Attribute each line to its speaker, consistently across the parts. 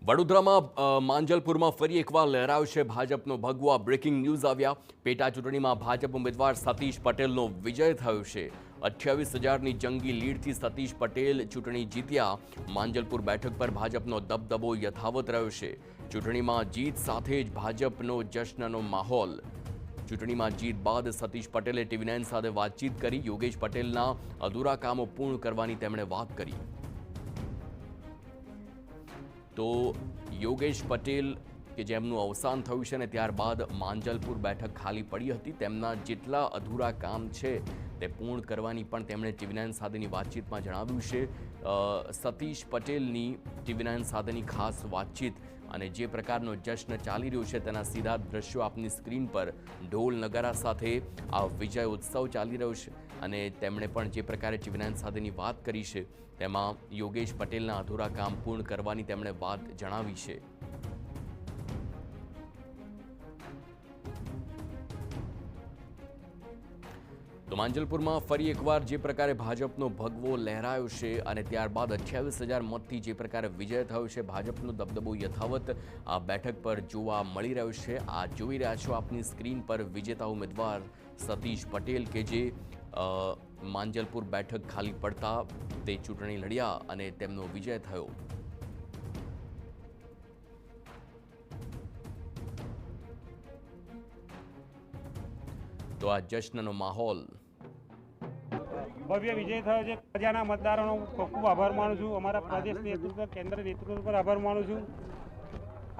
Speaker 1: વડોદરામાં માંજલપુરમાં ફરી એકવાર લહેરાવશે ભાજપનો ભગવો। બ્રેકિંગ ન્યૂઝ આવ્યા। પેટા ચૂંટણીમાં ભાજપ ઉમેદવાર સતીશ પટેલનો વિજય થયો છે। 28,000ની જંગી લીડથી સતીશ પટેલ ચૂંટણી જીત્યા। માંજલપુર બેઠક પર ભાજપનો દબદબો યથાવત રહ્યો છે। ચૂંટણીમાં જીત સાથે જ ભાજપનો જશ્નનો માહોલ। ચૂંટણીમાં જીત બાદ સતીશ પટેલે ટીવી9 સાથે વાતચીત કરી। યોગેશ પટેલના અધૂરા કામો પૂર્ણ કરવાની તેમણે વાત કરી। તો યોગેશ પટેલ કે જેમનું અવસાન થયું છે ને ત્યારબાદ માંજલપુર બેઠક ખાલી પડી હતી, તેમના જેટલા અધૂરા કામ છે તે પૂર્ણ કરવાની પણ તેમણે ટીવી9 સાથેની વાતચીતમાં જણાવ્યું છે। સતીશ પટેલની ટીવી9 સાથેની ખાસ વાતચીત અને જે પ્રકારનો જશ્ન ચાલી રહ્યો છે તેના સીધા દ્રશ્યો આપની સ્ક્રીન પર ઢોલ નગારા સાથે આ વિજય ઉત્સવ ચાલી રહ્યો છે અને તેમણે પણ જે પ્રકારે ટીવી9 સાથેની વાત કરી છે તેમાં યોગેશ પટેલના અધૂરા કામ પૂર્ણ કરવાની તેમણે વાત જણાવી છે। તો માંજલપુરમાં ફરી એકવાર જે પ્રકારે ભાજપનો ભગવો લહેરાયો છે અને ત્યારબાદ 28,000 મતથી જે પ્રકારે વિજય થયો છે, ભાજપનો દબદબો યથાવત આ બેઠક પર જોવા મળી રહ્યો છે। આ જોઈ રહ્યા છો આપની સ્ક્રીન પર વિજેતા ઉમેદવાર સતીશ પટેલ કે જે માંજલપુર બેઠક ખાલી પડતા તે ચૂંટણી લડ્યા અને તેમનો વિજય થયો। તો આ જશ્નનો માહોલ।
Speaker 2: ભવ્ય વિજય થયો છે। પ્રજાના મતદારોનો ખૂબ ખૂબ આભાર માનું છું। અમારા પ્રદેશ નેતૃત્વ, કેન્દ્ર નેતૃત્વ પર આભાર માનું છું।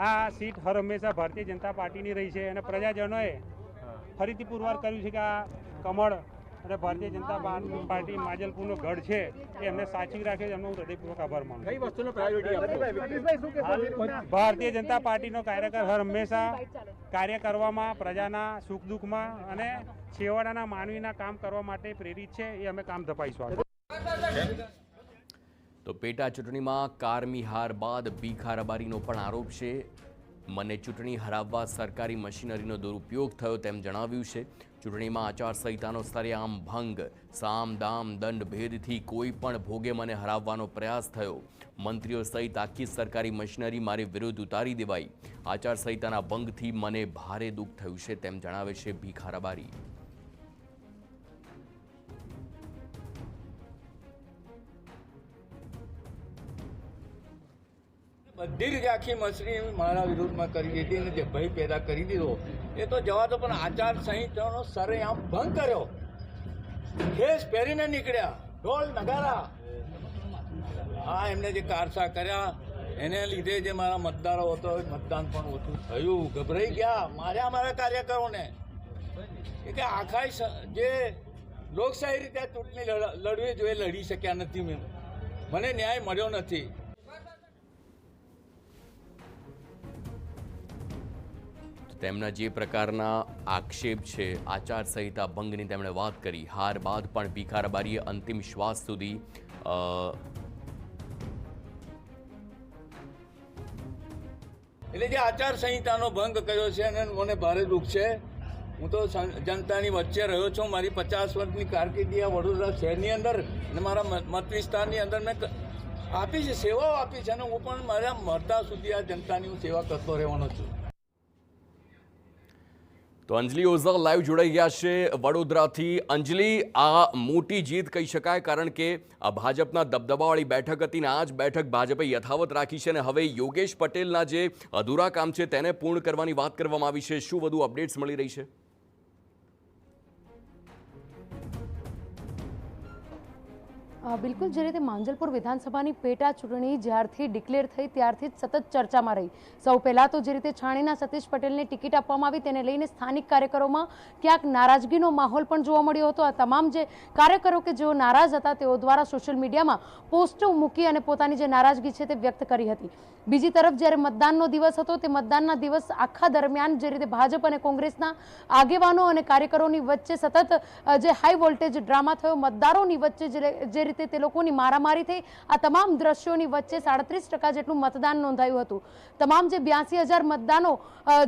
Speaker 2: આ સીટ હર હંમેશા ભારતીય જનતા પાર્ટીની રહી છે અને પ્રજાજનોએ ફરીથી પુરવાર કર્યું છે કે આ કમળ અને ભારતીય જનતા પાર્ટી માંજલપુરનો ગઢ છે એ એમને સાચવી રાખે છે। એમનો હું હૃદયપૂર્વક આભાર માનું છું। કઈ વસ્તુનો પ્રાયોરિટી? ભારતીય જનતા પાર્ટીનો કાર્યકર હર હંમેશા કાર્ય કરવામાં, પ્રજાના સુખ દુઃખમાં અને છેવાડાના માનવીના કામ કરવા માટે પ્રેરિત છે। એ અમે કામ ધપાઈશું।
Speaker 1: તો પેટા ચૂંટણીમાં કારમી હાર બાદ ભીખારબારીનો પણ આરોપ છે। મને ચૂંટણી હરાવવા સરકારી મશીનરીનો દુરુપયોગ થયો તેમ જણાવ્યું છે। ચૂંટણીમાં આચારસંહિતાનો સરેઆમ ભંગ, સામ દામ દંડ ભેદથી કોઈ પણ ભોગે મને હરાવવાનો પ્રયાસ થયો। મંત્રીઓ સહિત આખી સરકારી મશીનરી મારી વિરુદ્ધ ઉતારી દેવાઈ। આચારસંહિતાના ભંગથી મને ભારે દુઃખ થયું છે તેમ જણાવે છે ભીખારબારી।
Speaker 3: બધી રીતે આખી મશીનરી મારા વિરુદ્ધમાં કરી દીધી અને જે ભય પેદા કરી દીધો એ તો જવા દો, પણ આચાર સંહિતાનો સરેઆમ ભંગ કર્યો। ખેસ પહેરીને નીકળ્યા, ઢોલ નગારા, આ એમને જે કારસા કર્યા એને લીધે જે મારા મતદારો હતો મતદાન પણ ઓછું થયું, ગભરાઈ ગયા, માર્યા મારા કાર્યકરોને। કે આખા જે લોકશાહી રીતે ચૂંટણી લડવી જોઈએ લડી શક્યા નથી। મને ન્યાય મળ્યો નથી।
Speaker 1: તેમના જે પ્રકારના આક્ષેપ છે આચારસંહિતા ભંગની તેમણે વાત કરી। હાર બાદ પણ ભીખારબારીએ અંતિમ શ્વાસ સુધી
Speaker 3: એટલે જે આચારસંહિતાનો ભંગ કર્યો છે અને મને ભારે દુઃખ છે। હું તો જનતાની વચ્ચે રહ્યો છું। મારી 50 વર્ષની કારકિર્દી આ વડોદરા શહેરની અંદર અને મારા મત વિસ્તારની અંદર મેં આપી છે, સેવાઓ આપી છે અને હું પણ મારા મરતા સુધી આ જનતાની હું સેવા કરતો રહેવાનો છું।
Speaker 1: તો અંજલિ ઓઝા લાઈવ જોડાઈ ગયા છે વડોદરાથી। અંજલિ, આ મોટી જીત કહી શકાય કારણ કે આ ભાજપના દબદબાવાળી બેઠક હતી ને આ જ બેઠક ભાજપે યથાવત રાખી છે અને હવે યોગેશ પટેલના જે અધૂરા કામ છે તેને પૂર્ણ કરવાની વાત કરવામાં આવી છે। શું વધુ અપડેટ્સ મળી રહી છે?
Speaker 4: બિલકુલ, જે રીતે માંજલપુર વિધાનસભાની પેટા ચૂંટણી જ્યારથી ડિક્લેર થઈ ત્યારથી જ સતત ચર્ચામાં રહી। સૌ પહેલાં તો જે રીતે છાણીના સતીશ પટેલને ટિકિટ આપવામાં આવી તેને લઈને સ્થાનિક કાર્યકરોમાં ક્યાંક નારાજગીનો માહોલ પણ જોવા મળ્યો હતો। આ તમામ જે કાર્યકરો કે જેઓ નારાજ હતા તેઓ દ્વારા સોશિયલ મીડિયામાં પોસ્ટો મૂકી અને પોતાની જે નારાજગી છે તે વ્યક્ત કરી હતી। બીજી તરફ જ્યારે મતદાનનો દિવસ હતો તે મતદાનના દિવસ આખા દરમિયાન જે રીતે ભાજપ અને કોંગ્રેસના આગેવાનો અને કાર્યકરોની વચ્ચે સતત જે હાઈ વોલ્ટેજ ડ્રામા થયો, મતદારોની વચ્ચે જે રીતે તે લોકોની મારામારી થઈ, આ તમામ દ્રશ્યોની વચ્ચે 37% જેટલું મતદાન નોંધાયું હતું। તમામ જે 82,000 મતદાનો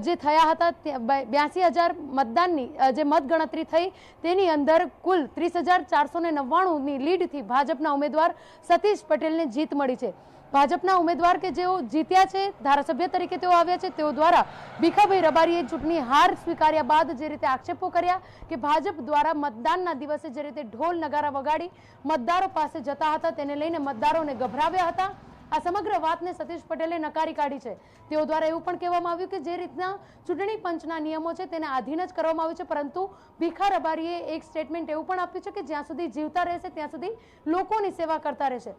Speaker 4: જે થયા હતા 82,000 મતદાનની જે મતગણતરી થઈ તેની અંદર કુલ 30,499ની લીડથી ભાજપના ઉમેદવાર સતીશ પટેલને જીત મળી છે। ભાજપના ઉમેદવાર કે જેઓ જીત્યા છે, ધારાસભ્ય તરીકે તેઓ આવ્યા છે, તેઓ દ્વારા ભીખાભાઈ રબારીએ ચૂંટણી હાર સ્વીકાર્યા બાદ જે રીતે આક્ષેપો કર્યા કે ભાજપ દ્વારા મતદાનના દિવસે જે રીતે ઢોલ નગારા વગાડી મતદારો પાસે જતા હતા, તેને લઈને મતદારોને ગભરાવ્યા હતા. આ સમગ્ર વાતને સતીશ પટેલે નકારી કાઢી છે. તેઓ દ્વારા એવું પણ કહેવામાં આવ્યું કે જે રીતના ચૂંટણી પંચના નિયમો છે તેને આધીન જ કરવામાં આવ્યું છે, પરંતુ ભીખા રબારીએ એક સ્ટેટમેન્ટ એવું પણ આપ્યું છે કે જ્યાં સુધી જીવતા રહેશે ત્યાં સુધી લોકોની સેવા કરતા રહેશે.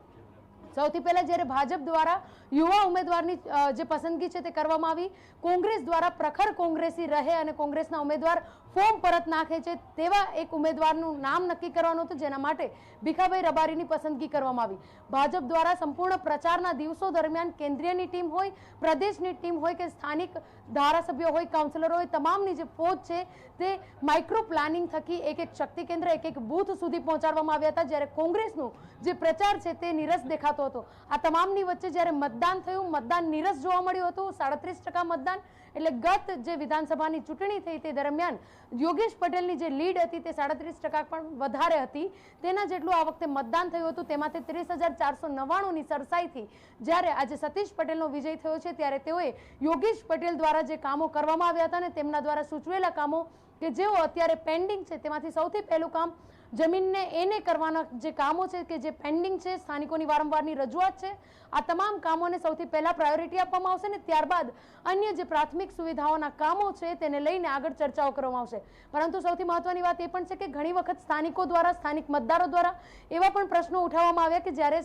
Speaker 4: સૌથી પહેલા જ્યારે ભાજપ દ્વારા યુવા ઉમેદવારની જે પસંદગી છે તે કરવામાં આવી, કોંગ્રેસ દ્વારા પ્રખર કોંગ્રેસી રહે અને કોંગ્રેસના ઉમેદવાર ફોર્મ પરત નાખે છે તેવા એક ઉમેદવારનું નામ નક્કી કરવાનું હતું, જેના માટે ભીખાભાઈ રબારીની પસંદગી કરવામાં આવી. ભાજપ દ્વારા સંપૂર્ણ પ્રચારના દિવસો દરમિયાન કેન્દ્રીયની ટીમ હોય, પ્રદેશની ટીમ હોય કે સ્થાનિક ધારાસભ્યો હોય, કાઉન્સિલરો હોય, તમામની જે ફોજ છે તે માઇક્રો પ્લાનિંગ થકી એક એક શક્તિ કેન્દ્ર, એક એક બૂથ સુધી પહોંચાડવામાં આવ્યા હતા, જ્યારે કોંગ્રેસનું જે પ્રચાર છે તે નીરસ દેખાતો હતો. આ તમામની વચ્ચે જ્યારે મતદાન થયું, મતદાન નીરસ જોવા મળ્યું હતું, 37% મતદાન. એટલે ગત જે વિધાનસભાની ચૂંટણી થઈ તે દરમિયાન યોગેશ પટેલની જે લીડ હતી તે 37% પણ વધારે હતી, તેના જેટલું આ વખતે મતદાન થયું હતું. તેમાંથી 30,499ની સરસાઈથી જ્યારે આજે સતીશ પટેલનો વિજય થયો છે, ત્યારે તેઓએ યોગેશ પટેલ દ્વારા જે કામો કરવામાં આવ્યા હતા ને તેમના દ્વારા સૂચવેલા કામો કે જેઓ અત્યારે પેન્ડિંગ છે, તેમાંથી સૌથી પહેલું કામ જમીનને એને કરવાના જે કામો છે કે જે પેન્ડિંગ છે, સ્થાનિકોની વારંવારની રજૂઆત છે, આ તમામ કામોને સૌથી પહેલા પ્રાયોરિટી આપવામાં આવશે ને ત્યારબાદ અન્ય જે પ્રાથમિક સુવિધાઓના કામો છે તેને લઈને આગળ ચર્ચાઓ કરવામાં આવશે. પરંતુ સૌથી મહત્વની વાત એ પણ છે કે ઘણી વખત સ્થાનિકો દ્વારા, સ્થાનિક મતદારો દ્વારા એવા પણ પ્રશ્નો ઉઠાવવામાં આવ્યા કે જ્યારે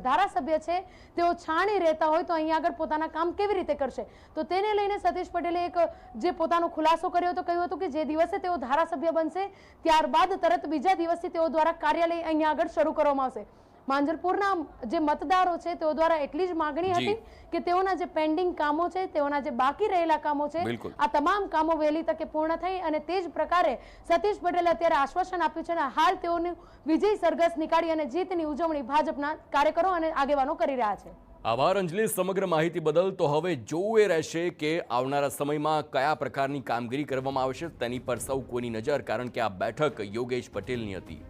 Speaker 4: ધારાસભ્ય છે તેઓ છાણી રહેતા હોય તો અહીં આગળ પોતાના કામ કેવી રીતે કરશે. તો તેને લઈને સતીશ પટેલે એક જે પોતાનો ખુલાસો કર્યો હતો, કહ્યું હતું કે જે દિવસે તેઓ ધારાસભ્ય બનશે ત્યારબાદ તરત બીજા દિવસથી તેઓ દ્વારા કાર્યાલય અહીંયા આગળ શરૂ કરવામાં આવશે. માંજલપુરના જે મતદારો છે તેઓ દ્વારા એટલી જ માંગણી હતી કે તેઓના જે પેન્ડિંગ કામો છે, તેઓના જે બાકી રહેલા કામો છે, આ તમામ કામો વહેલી તકે પૂર્ણ થઈ અને તે જ પ્રકારે સતીશ પટેલે અત્યારે આશ્વાસન આપ્યું છે અને હાલ તેઓનું વિજય સરઘસ નીકાળી અને જીતની ઉજવણી ભાજપના કાર્યકરો અને આગેવાનો કરી રહ્યા છે.
Speaker 1: આભાર અંજલિ સમગ્ર માહિતી બદલ. તો હવે જોવું એ રહેશે કે આવનારા સમયમાં કયા પ્રકારની કામગીરી કરવામાં આવશે, તેની પર સૌ કોઈની નજર, કારણ કે આ બેઠક યોગેશ પટેલની હતી.